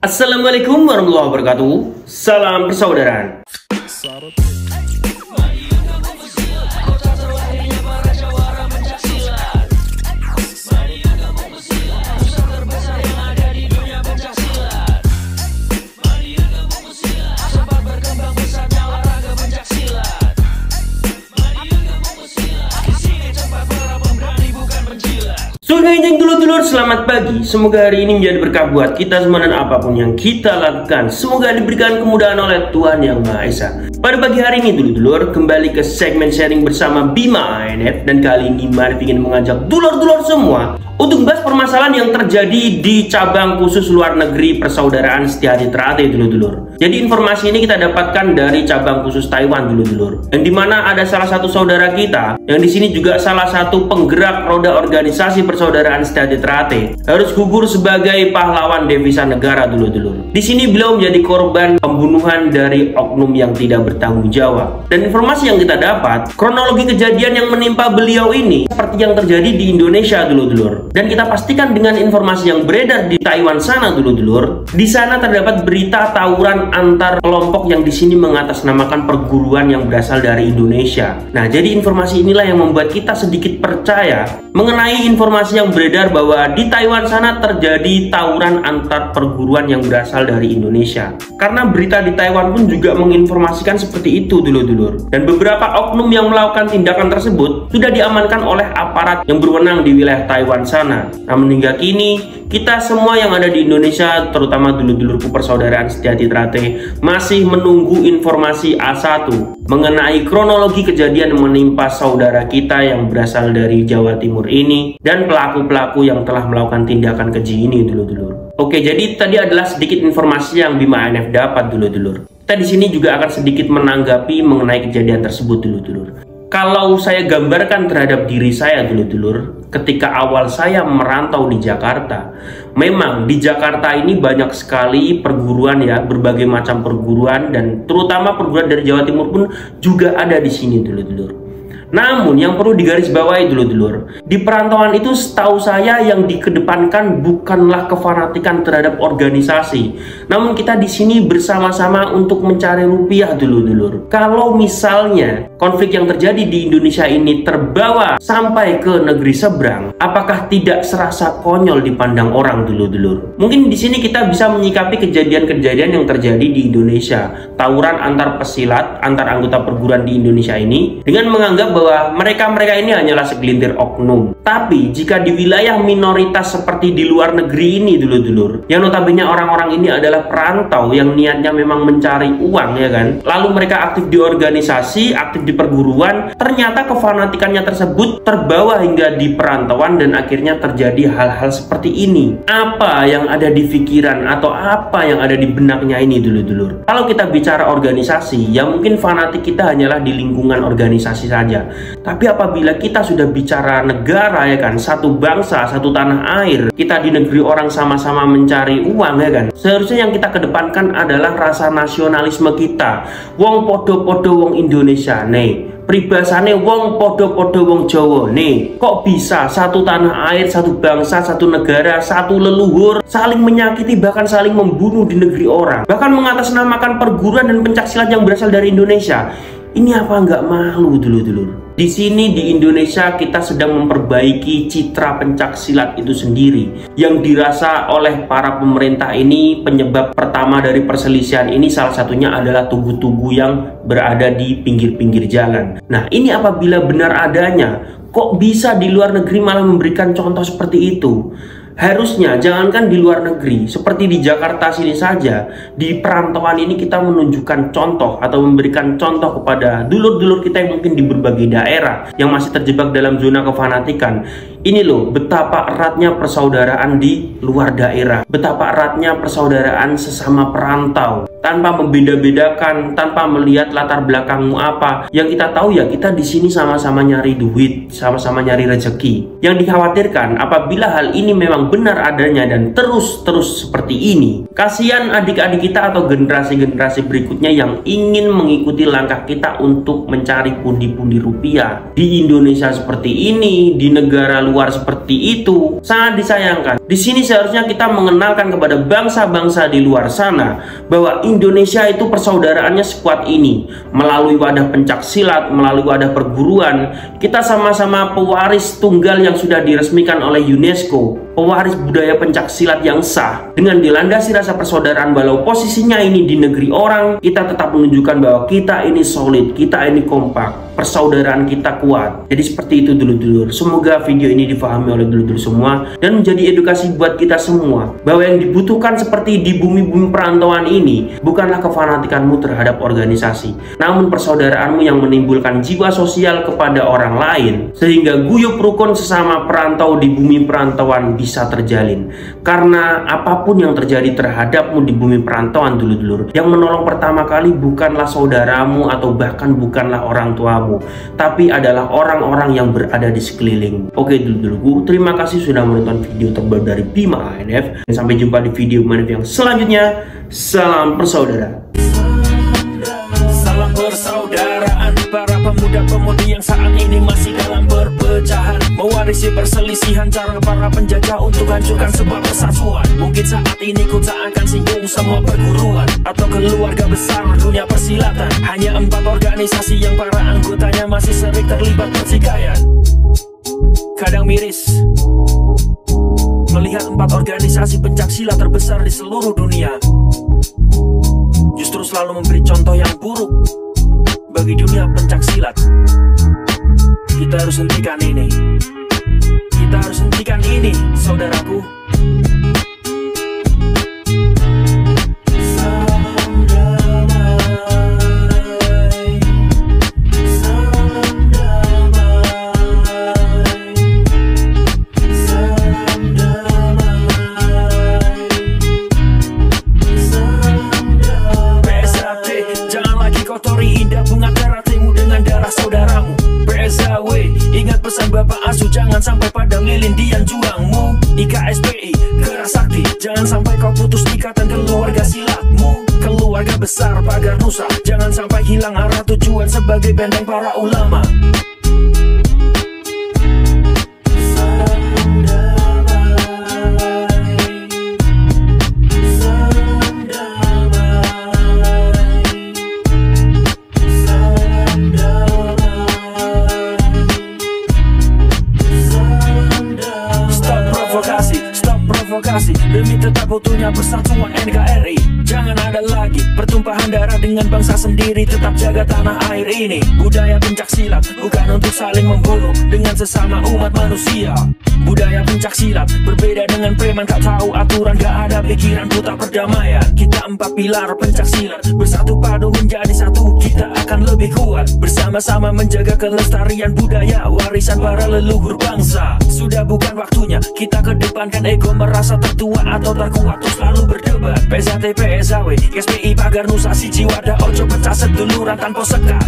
Assalamualaikum warahmatullahi wabarakatuh. Salam persaudaraan. Dulur-dulur, selamat pagi. Semoga hari ini menjadi berkah buat kita semua dan apapun yang kita lakukan, semoga diberikan kemudahan oleh Tuhan Yang Maha Esa. Pada pagi hari ini dulur-dulur, kembali ke segmen sharing bersama Bima ANF. Dan kali ini Marif ingin mengajak dulur-dulur semua untuk membahas permasalahan yang terjadi di cabang khusus luar negeri Persaudaraan Setiahati Teratai dulur-dulur. Jadi informasi ini kita dapatkan dari cabang khusus Taiwan dulur-dulur, yang dimana ada salah satu saudara kita yang di sini juga salah satu penggerak roda organisasi Persaudaraan Setiahati Teratai, harus gugur sebagai pahlawan devisa negara dulur-dulur. Di sini beliau menjadi korban pembunuhan dari oknum yang tidak bertanggung jawab. Dan informasi yang kita dapat, kronologi kejadian yang menimpa beliau ini seperti yang terjadi di Indonesia dulur-dulur. Dan kita pastikan dengan informasi yang beredar di Taiwan sana dulur-dulur, di sana terdapat berita tawuran antar kelompok yang di sini mengatasnamakan perguruan yang berasal dari Indonesia. Nah, jadi informasi inilah yang membuat kita sedikit percaya mengenai informasi yang beredar bahwa di Taiwan sana terjadi tawuran antar perguruan yang berasal dari Indonesia. Karena berita di Taiwan pun juga menginformasikan seperti itu dulur-dulur. Dan beberapa oknum yang melakukan tindakan tersebut sudah diamankan oleh aparat yang berwenang di wilayah Taiwan sana. Namun hingga kini kita semua yang ada di Indonesia, terutama dulur-dulurku Persaudaraan Setiahati Teratai, masih menunggu informasi A1 mengenai kronologi kejadian yang menimpa saudara kita yang berasal dari Jawa Timur ini dan pelaku-pelaku yang telah melakukan tindakan keji ini dulur-dulur. Oke, jadi tadi adalah sedikit informasi yang Bima ANF dapat dulur-dulur. Kita di sini juga akan sedikit menanggapi mengenai kejadian tersebut dulur-dulur. Kalau saya gambarkan terhadap diri saya dulur-dulur, ketika awal saya merantau di Jakarta, memang di Jakarta ini banyak sekali perguruan ya, berbagai macam perguruan, dan terutama perguruan dari Jawa Timur pun juga ada di sini dulur-dulur. Namun yang perlu digarisbawahi dulur-dulur, di perantauan itu setahu saya yang dikedepankan bukanlah kefanatikan terhadap organisasi, namun kita di sini bersama-sama untuk mencari rupiah dulur-dulur. Kalau misalnya konflik yang terjadi di Indonesia ini terbawa sampai ke negeri seberang, apakah tidak serasa konyol dipandang orang dulur-dulur? Mungkin di sini kita bisa menyikapi kejadian-kejadian yang terjadi di Indonesia, tawuran antar pesilat, antar anggota perguruan di Indonesia ini, dengan menganggap bahwa mereka ini hanyalah segelintir oknum. Tapi jika di wilayah minoritas seperti di luar negeri ini dulur-dulur, yang notabene orang-orang ini adalah perantau yang niatnya memang mencari uang ya kan, lalu mereka aktif di organisasi, aktif di perguruan, ternyata kefanatikannya tersebut terbawa hingga di perantauan dan akhirnya terjadi hal-hal seperti ini. Apa yang ada di pikiran atau apa yang ada di benaknya ini dulur-dulur? Kalau kita bicara organisasi, ya mungkin fanatik kita hanyalah di lingkungan organisasi saja. Tapi apabila kita sudah bicara negara ya kan, satu bangsa, satu tanah air, kita di negeri orang sama-sama mencari uang ya kan, seharusnya yang kita kedepankan adalah rasa nasionalisme kita. Wong podo-podo wong Indonesia nih, pribasane wong podo-podo wong Jawa nih. Kok bisa satu tanah air, satu bangsa, satu negara, satu leluhur saling menyakiti bahkan saling membunuh di negeri orang, bahkan mengatasnamakan perguruan dan pencaksilat yang berasal dari Indonesia? Ini apa nggak malu dulur-dulur? Di sini di Indonesia kita sedang memperbaiki citra pencaksilat itu sendiri, yang dirasa oleh para pemerintah ini penyebab pertama dari perselisihan ini salah satunya adalah tugu-tugu yang berada di pinggir-pinggir jalan. Nah, ini apabila benar adanya, kok bisa di luar negeri malah memberikan contoh seperti itu? Harusnya jangankan di luar negeri, seperti di Jakarta sini saja, di perantauan ini kita menunjukkan contoh atau memberikan contoh kepada dulur-dulur kita yang mungkin di berbagai daerah yang masih terjebak dalam zona kefanatikan. Ini loh betapa eratnya persaudaraan di luar daerah, betapa eratnya persaudaraan sesama perantau, tanpa membeda-bedakan, tanpa melihat latar belakangmu apa. Yang kita tahu ya, kita di sini sama-sama nyari duit, sama-sama nyari rezeki. Yang dikhawatirkan apabila hal ini memang benar adanya dan terus-terus seperti ini, kasihan adik-adik kita atau generasi-generasi berikutnya yang ingin mengikuti langkah kita untuk mencari pundi-pundi rupiah di Indonesia seperti ini, di negara luar seperti itu. Sangat disayangkan. Di sini seharusnya kita mengenalkan kepada bangsa-bangsa di luar sana bahwa Indonesia itu persaudaraannya sekuat ini. Melalui wadah pencak silat, melalui wadah perguruan, kita sama-sama pewaris tunggal yang sudah diresmikan oleh UNESCO, pewaris budaya pencak silat yang sah. Dengan dilandasi rasa persaudaraan, walau posisinya ini di negeri orang, kita tetap menunjukkan bahwa kita ini solid, kita ini kompak, persaudaraan kita kuat. Jadi seperti itu dulur-dulur. Semoga video ini difahami oleh dulur-dulur semua dan menjadi edukasi buat kita semua bahwa yang dibutuhkan seperti di bumi-bumi perantauan ini bukanlah kefanatikanmu terhadap organisasi, namun persaudaraanmu yang menimbulkan jiwa sosial kepada orang lain, sehingga guyup rukun sesama perantau di bumi perantauan bisa terjalin. Karena apapun yang terjadi terhadapmu di bumi perantauan dulur-dulur, yang menolong pertama kali bukanlah saudaramu atau bahkan bukanlah orang tuamu, tapi adalah orang-orang yang berada di sekeliling. Oke dulur-dulurku, terima kasih sudah menonton video terbaru dari Bima ANF, dan sampai jumpa di video ANF yang selanjutnya. Salam persaudara. Salam persaudaraan para pemuda-pemudi yang saat ini masih dalam perpecahan, mewarisi perselisihan cara para penjajah untuk hancurkan sebuah persatuan. Mungkin saat ini ku tak akan singgung semua perguruan atau keluarga besar dunia persilatan. Hanya 4 organisasi yang para anggotanya masih sering terlibat pertikaian. Kadang miris melihat 4 organisasi pencak silat terbesar di seluruh dunia justru selalu memberi contoh yang buruk bagi dunia pencak silat. Kita harus hentikan ini. Kita harus hentikan ini, saudaraku. Kotori indah bunga karatemu dengan darah saudaramu. PSAW, ingat pesan Bapak Asu, jangan sampai padam lilin dian juangmu. IKSPI, Keras Sakti, jangan sampai kau putus ikatan keluarga silatmu. Keluarga besar Pagar Nusa, jangan sampai hilang arah tujuan sebagai benteng para ulama. Demi tetap utuhnya persatuan NKRI. Jangan ada lagi pertumpahan darah dengan bangsa sendiri. Tetap jaga tanah air ini. Budaya pencak silat bukan untuk saling membunuh dengan sesama umat manusia. Budaya pencak silat berbeda dengan preman, gak tahu aturan, gak ada pikiran buta perdamaian. Kita 4 pilar pencak silat bersatu padu menjadi satu, kita akan lebih kuat. Bersama-sama menjaga kelestarian budaya warisan para leluhur bangsa. Sudah bukan waktunya kita kedepankan ego merasa tertua atau terkuat terus lalu berdebat. PSAT, PSAW, KSPI, Pagar Nusa, siji wadah ojo pecah seduluran tanpa sekat.